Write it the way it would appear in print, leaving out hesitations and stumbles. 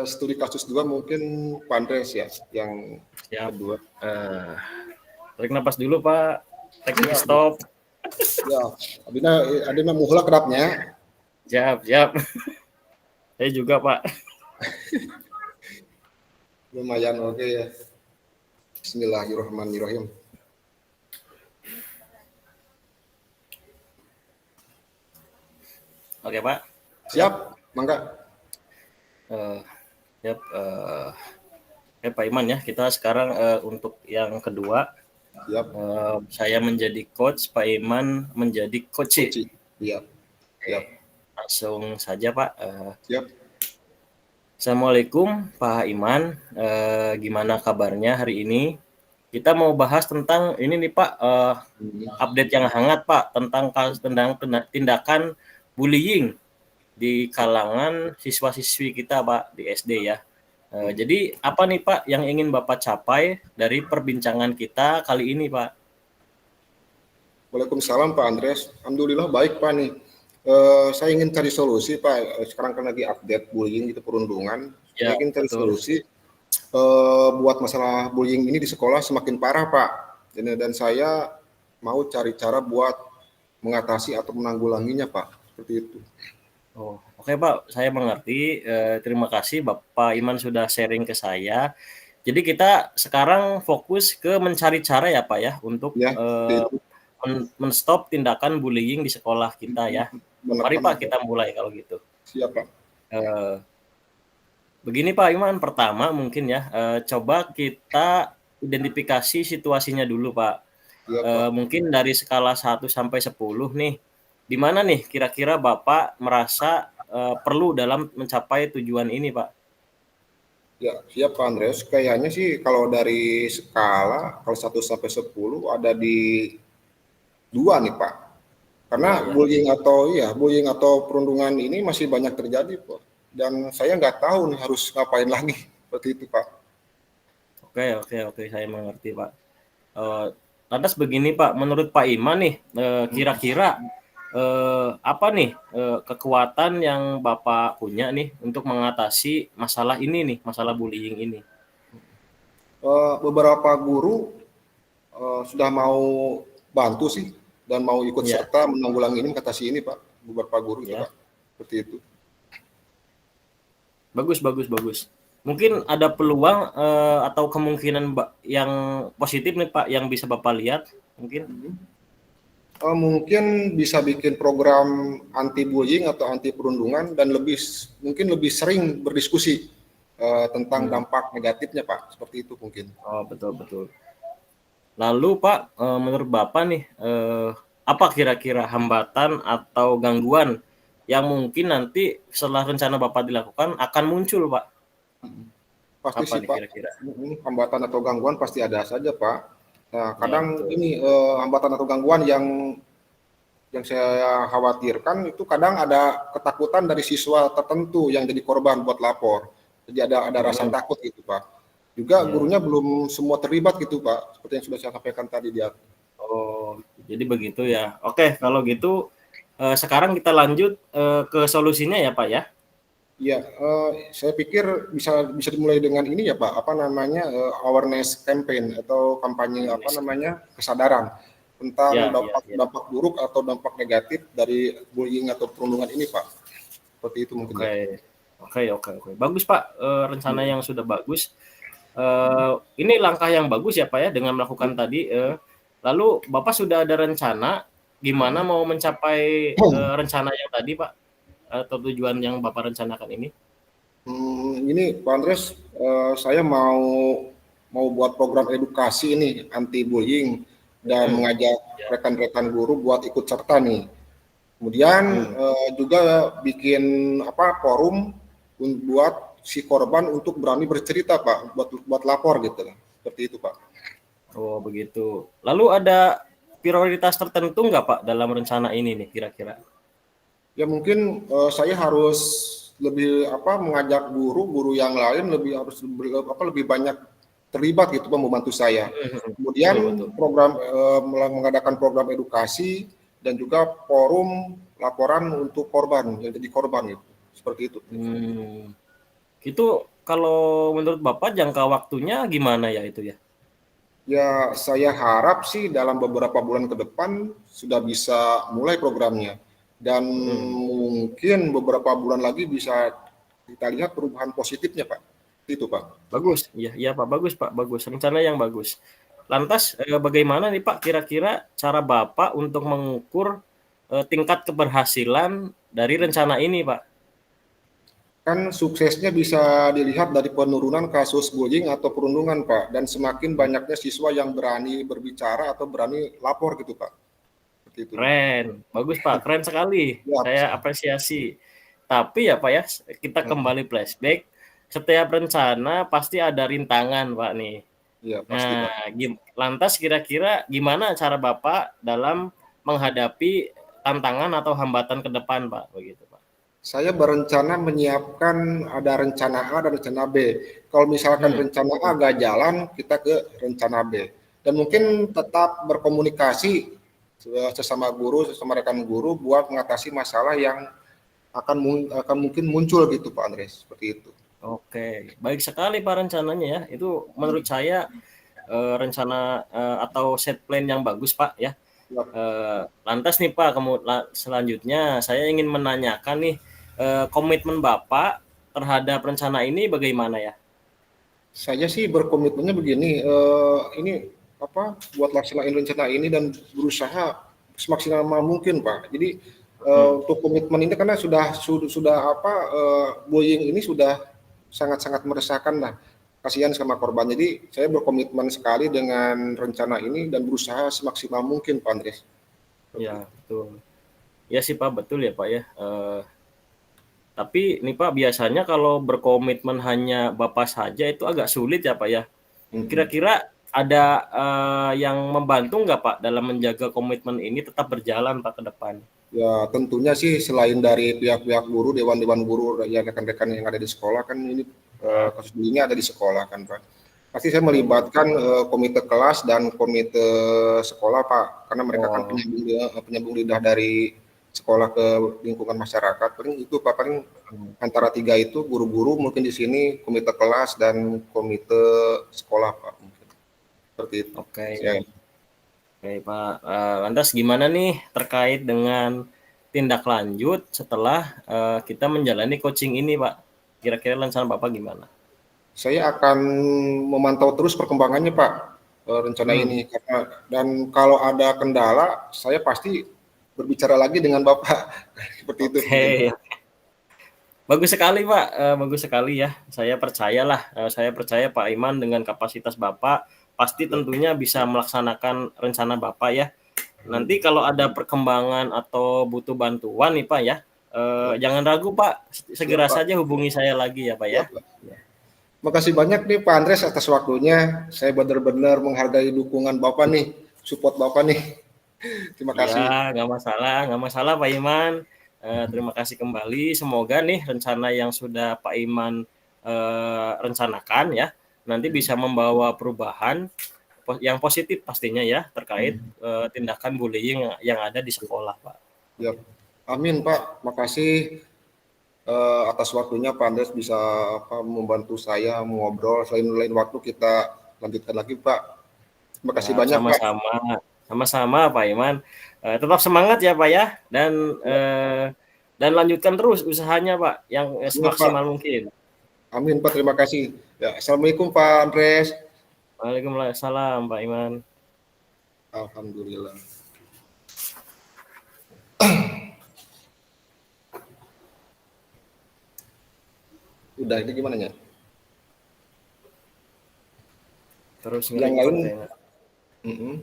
Studi kasus 2 mungkin Pak Andres ya, yang Siap. kedua. Tarik napas dulu Pak. Take Ya, stop. ya. Adina muhla kedapnya. Siap. Saya juga Pak. Lumayan oke ya. Bismillahirrahmanirrahim. Oke Pak. Siap, mangga. Siap. Pak Iman ya. Kita sekarang untuk yang kedua. Siap. Saya menjadi coach, Pak Iman menjadi coach. Siap. Siap. Langsung saja Pak. Siap. Assalamualaikum Pak Iman. Gimana kabarnya hari ini? Kita mau bahas tentang ini nih Pak, update yang hangat Pak tentang tindakan bullying di kalangan siswa-siswi kita Pak di SD ya. Jadi apa nih Pak yang ingin Bapak capai dari perbincangan kita kali ini Pak? Waalaikumsalam Pak Andres. Alhamdulillah baik Pak nih. Saya ingin cari solusi Pak. Sekarang kan lagi update bullying itu perundungan. Ya, saya ingin cari betul. solusi buat masalah bullying ini di sekolah semakin parah Pak. Dan saya mau cari cara buat mengatasi atau menanggulanginya Pak. Seperti itu. Oh, oke Pak, saya mengerti. Terima kasih Bapak Iman sudah sharing ke saya. Jadi kita sekarang fokus ke mencari cara ya Pak ya untuk Ya, menstop tindakan bullying di sekolah kita ya. Mari Pak kita mulai kalau gitu. Siap Pak. Begini Pak Iman, pertama mungkin ya, coba kita identifikasi situasinya dulu Pak. Ya, Pak. Mungkin dari skala 1 sampai 10 nih, di mana nih kira-kira Bapak merasa perlu dalam mencapai tujuan ini Pak? Ya, siap Pak Andreas. Kayaknya sih kalau dari skala, kalau 1 sampai 10 ada di 2 nih Pak. Karena bullying atau perundungan ini masih banyak terjadi Pak. Dan saya nggak tahu nih harus ngapain lagi. Seperti itu Pak. Oke, saya mengerti Pak. Lantas begini Pak, menurut Pak Iman nih, kira-kira apa nih kekuatan yang Bapak punya nih untuk mengatasi masalah ini nih, masalah bullying ini? Beberapa guru sudah mau bantu sih dan mau ikut serta menanggulangi ini, mengatasi ini Pak. Beberapa guru ya Pak. Seperti itu. Bagus. Mungkin ada peluang atau kemungkinan yang positif nih Pak yang bisa Bapak lihat mungkin? Mungkin bisa bikin program anti bullying atau anti perundungan dan mungkin lebih sering berdiskusi tentang dampak negatifnya Pak. Seperti itu mungkin. Oh betul. Lalu Pak, menurut Bapak nih apa kira-kira hambatan atau gangguan yang mungkin nanti setelah rencana Bapak dilakukan akan muncul Pak? Pasti apa sih nih Pak. Kira-kira? Hambatan atau gangguan pasti ada saja Pak. Nah, kadang ini hambatan atau gangguan yang saya khawatirkan itu kadang ada ketakutan dari siswa tertentu yang jadi korban buat lapor. Jadi ada rasa takut gitu Pak. Juga gurunya belum semua terlibat gitu Pak, seperti yang sudah saya sampaikan tadi di atas. Oh, jadi begitu ya. Oke, kalau gitu sekarang kita lanjut ke solusinya ya Pak ya. Iya, saya pikir bisa dimulai dengan ini ya Pak, apa namanya awareness campaign atau kampanye kesadaran tentang dampak buruk atau dampak negatif dari bullying atau perundungan ini Pak. Seperti itu mungkin. Oke. Bagus Pak, rencana yang sudah bagus. Ini langkah yang bagus ya Pak ya dengan melakukan tadi. Lalu Bapak sudah ada rencana gimana mau mencapai rencana yang tadi Pak? Atau tujuan yang Bapak rencanakan ini? Ini Pak Andres, saya mau buat program edukasi ini anti bullying dan mengajak rekan-rekan guru buat ikut serta nih. Kemudian juga bikin forum buat si korban untuk berani bercerita Pak, buat lapor gitu lah. Seperti itu Pak. Oh begitu. Lalu ada prioritas tertentu nggak Pak dalam rencana ini nih kira-kira? Ya mungkin saya harus lebih mengajak guru yang lain lebih banyak terlibat gitu membantu saya. Kemudian program mengadakan program edukasi dan juga forum laporan untuk korban yang jadi korban gitu. Seperti itu. Itu kalau menurut Bapak jangka waktunya gimana ya itu ya? Ya, saya harap sih dalam beberapa bulan ke depan sudah bisa mulai programnya. Dan Mhm. mungkin beberapa bulan lagi bisa kita lihat perubahan positifnya, Pak. Itu, Pak. Bagus, iya iya Pak, bagus Pak, bagus, rencana yang bagus. Lantas, bagaimana nih Pak kira-kira cara Bapak untuk mengukur, tingkat keberhasilan dari rencana ini Pak? Kan suksesnya bisa dilihat dari penurunan kasus bullying atau perundungan, Pak. Dan semakin banyaknya siswa yang berani berbicara atau berani lapor gitu, Pak. Seperti itu. Keren, bagus Pak, keren sekali, Ya, saya apresiasi. Tapi ya Pak ya, kita kembali flashback, setiap rencana pasti ada rintangan Pak nih. ya pasti, Nah, Pak. lantas kira-kira gimana cara Bapak dalam menghadapi tantangan atau hambatan ke depan, Pak, begitu, Pak? Saya berencana menyiapkan ada rencana A dan rencana B. Kalau misalkan Hmm, rencana A nggak jalan, kita ke rencana B. Dan mungkin tetap berkomunikasi sesama guru, sesama rekan guru buat mengatasi masalah yang akan mungkin muncul gitu, Pak Andres. Seperti itu. oke, baik sekali Pak rencananya ya. Itu menurut saya rencana atau set plan yang bagus, Pak ya. Ya, Lantas nih Pak, selanjutnya saya ingin menanyakan nih komitmen Bapak terhadap rencana ini bagaimana ya? saya sih berkomitmennya begini, ini apa buat laksanain rencana ini dan berusaha semaksimal mungkin, Pak. Jadi Hmm, untuk komitmen ini karena sudah apa bullying ini sudah sangat-sangat meresahkan lah. Kasihan sama korban. Jadi saya berkomitmen sekali dengan rencana ini dan berusaha semaksimal mungkin, Pak Andres. Seperti ya itu. betul. Ya sih Pak, betul ya Pak ya. Tapi nih Pak, biasanya kalau berkomitmen hanya Bapak saja itu agak sulit ya Pak ya. Mm-mm. Kira-kira ada yang membantu nggak Pak dalam menjaga komitmen ini tetap berjalan Pak ke depan? Ya tentunya sih selain dari pihak-pihak guru, dewan-dewan guru, ya rekan-rekan yang ada di sekolah kan ini Nah, kasus bullyingnya ada di sekolah kan Pak. Pasti saya betul betul. melibatkan komite kelas dan komite sekolah Pak, karena mereka kan Oh, penyambung lidah dari sekolah ke lingkungan masyarakat. Paling itu Pak, paling hmm, antara tiga itu guru-guru mungkin di sini komite kelas dan komite sekolah Pak mungkin seperti itu. oke. Ya. Oke Pak, lantas gimana nih terkait dengan tindak lanjut setelah kita menjalani coaching ini Pak? Kira-kira rencana Bapak gimana? Saya akan memantau terus perkembangannya, Pak, rencana Hmm, ini karena dan kalau ada kendala saya pasti berbicara lagi dengan Bapak. Seperti itu mungkin, Pak. oke. Bagus sekali Pak, bagus sekali ya. Saya percaya Pak Iman dengan kapasitas Bapak, pasti Ya, tentunya bisa melaksanakan rencana Bapak ya. amin. Nanti kalau ada perkembangan atau butuh bantuan nih Pak ya, Ya, jangan ragu Pak, siap, segera Pak. saja hubungi saya lagi ya Pak ya. Siap, Pak. Ya. Makasih banyak nih Pak Andres atas waktunya. Saya benar-benar menghargai dukungan Bapak nih, support Bapak nih. Terima Iya, kasih. nggak masalah Pak Iman. Terima kasih kembali. Semoga nih rencana yang sudah Pak Iman rencanakan ya, nanti bisa membawa perubahan yang positif pastinya ya terkait tindakan bullying yang ada di sekolah, Pak. Ya. Amin, Pak. Makasih atas waktunya Pak Andes bisa apa, membantu saya mengobrol. Selain lain waktu kita lanjutkan lagi Pak. Terima kasih Siap, banyak Pak. sama-sama. Sama-sama Pak Iman. Tetap semangat ya Pak ya Ya, dan lanjutkan terus usahanya Pak yang iya, Pak. semaksimal mungkin. Amin Pak. Terima kasih. Ya, Assalamualaikum Pak Andres. Waalaikumsalam Pak Iman. Alhamdulillah. Hmm. Udah ini gimana ya? Terus Yang nge-record lain, kayaknya. mm-mm.